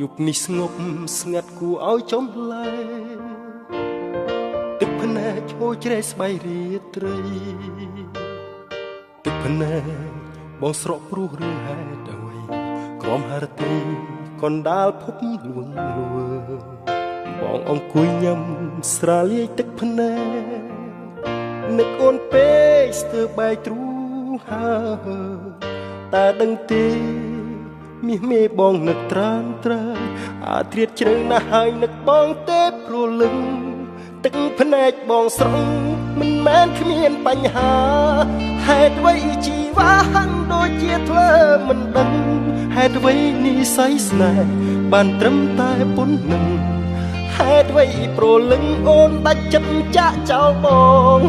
យប់នេះស្ងប់ស្ងាត់គួរឲ្យចំលែទឹកភ្នែកឈោជ្រែស្បៃរាត្រីទឹកភ្នែកបងស្រក់ព្រោះរឿងហេតុអ្វីក្រំហរទីកណ្ដាលភពលួងលួបងអង្គុយញ៉ាំស្រាលាយទឹកភ្នែកនឹកអូនពេកស្ទើរបែកទ្រូងហើតើដឹងទេមាសមេបងនឹកត្រានត្រើយអាត្រៀតជ្រៅណាស់ហើយនឹកបងទេព្រលឹងទឹកភ្នែកបងស្រង់មិនមែនគ្មានបញ្ហាហេតុអ្វីជីវ៉ាហាំងដូចជាធ្លើមិនដឹងហេតុអ្វីនិស្ស័យស្នេហ៍បានត្រឹមតែប៉ុណ្្នឹងហេតុអ្វីព្រលឹងអូនដាច់ចិត្តចាក់ចោលបង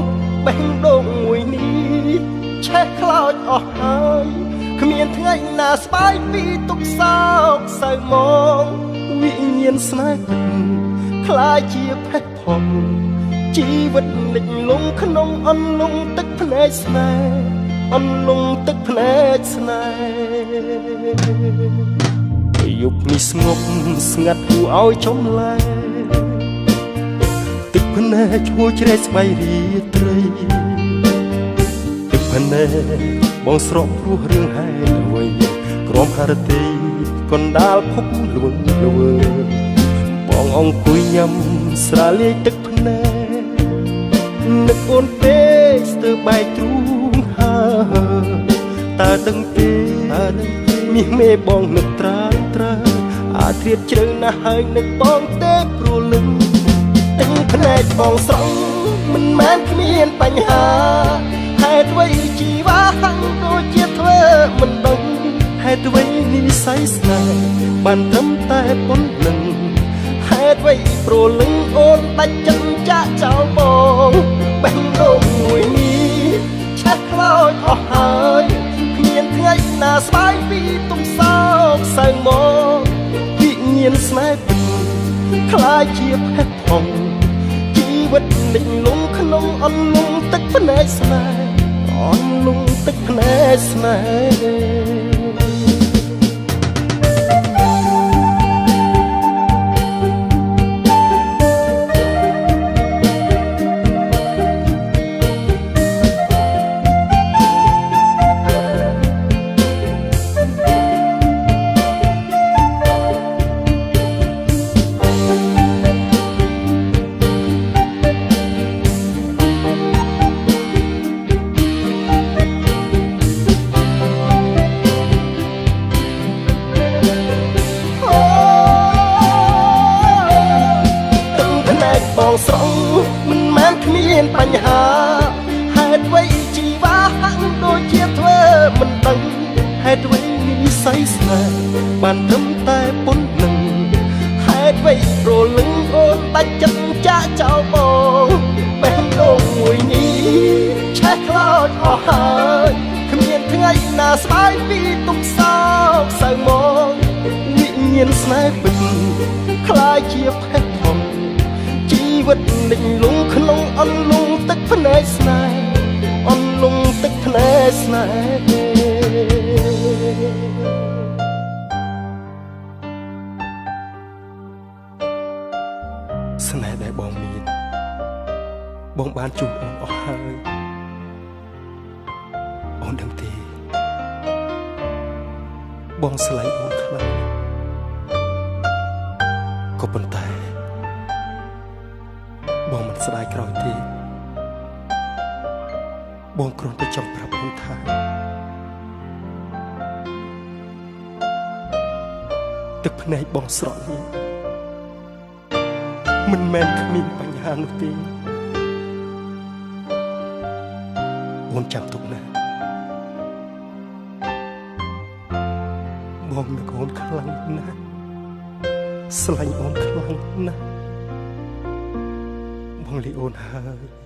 បេះដូងមួយនេះឆេះខ្លោចអស់ហើយគ្មានថ្ងៃណាស្បាយពីទុកសោកសៅមកវិញ្ញាណស្នេហ៍ពិតខ្លាចជាផេះផុសជីវិតលិចលង់ក្នុងអន្លង់ទឹកភ្នែកស្នេហ៍អន្លង់ទឹកភ្នែកស្នេហ៍យប់នេះស្ងប់ស្ងាត់គួរឲ្យចំលែទឹកភ្នែកឈួរជ្រែកស្បៃរាត្រីទឹកភ្នែកបងស្រក់ព្រោះរឿងហេតុអ្វីក្រំហរទីកណ្ដាលភពលួងលួបងអង្គុយញ៉ាំស្រាលាយទឹកភ្នែកនឹកអូនពេកស្ទើរបែកទ្រូងហើតើដឹងទេមាសមេបងនឹកត្រានត្រើអាត្រៀតជ្រៅណាស់ហើយនឹកបងទេព្រលឹងទឹកភ្នែកបងស្រង់មិនមែនគ្មានបញ្ហាហេតុអ្វីជីវ៉ាហាំងដូចជាធ្វើមិនដឹងហេតុអ្វីនិស្ស័យស្នេហ៍បានត្រឹមតែប៉ុណ្្នឹងហេតុអ្វីព្រលឹងអូនដាច់ចិត្តចាក់ចោលបងបេះដូងមួយនេះឆេះខ្លោចអស់ហើយគ្មានថ្ងៃណាស្បាយពីទុំសោកសៅមកវិញ្ញាណស្នេហ៍ពិតខ្លាចជាផេះផុសជីវិតលិចលង់ក្នុងអន្លង់ទឹកភ្នែកស្នេហ៍អន្លង់ទឹកភ្នែកស្នេហ៍បងស្រង់មិនមែនគ្មានបញ្ហាហេតុអ្វីជីវ៉ាហាំងដូចជាធ្វើមិនដឹងហេតុអ្វីនិស្ស័យស្នេហ៍បានត្រឹមតែប៉ុណ្្នឹងហេតុអ្វីព្រលឹងអូនដាច់ចិត្តចាក់ចោលបងបេះដូងមួយនេះឆេះខ្លោចអស់ហើយគ្មានថ្ងៃណាស្បាយពីទុកសោកសៅមកវិញ្ញាណស្នេហ៍ពិតខ្លាចជាផេះផុសជីវិតលិចលង់ក្នុងអន្លង់ទឹកភ្នែកស្នេហ៍អន្លង់ទឹកភ្នែកស្នេហ៍ស្នេហ៍ដែលបងមានបងបានជួបអូនអស់ហើយអូនដឹងទេបងស្រឡាញ់អូនខ្លាំងក៏ប៉ុន្តែបងមិនស្ដាយក្រោយទេបងគ្រាន់តែចង់ប្រាប់អូនថាទឹកភ្នែកបងស្រក់នេះមិនមែនគ្មានបញ្ហានោះទេអូនចាំទុកណាបងនឹកអូនខ្លាំងណាស់ស្រឡាញ់អូនខ្លាំងណាស់បងលីអូនហើយ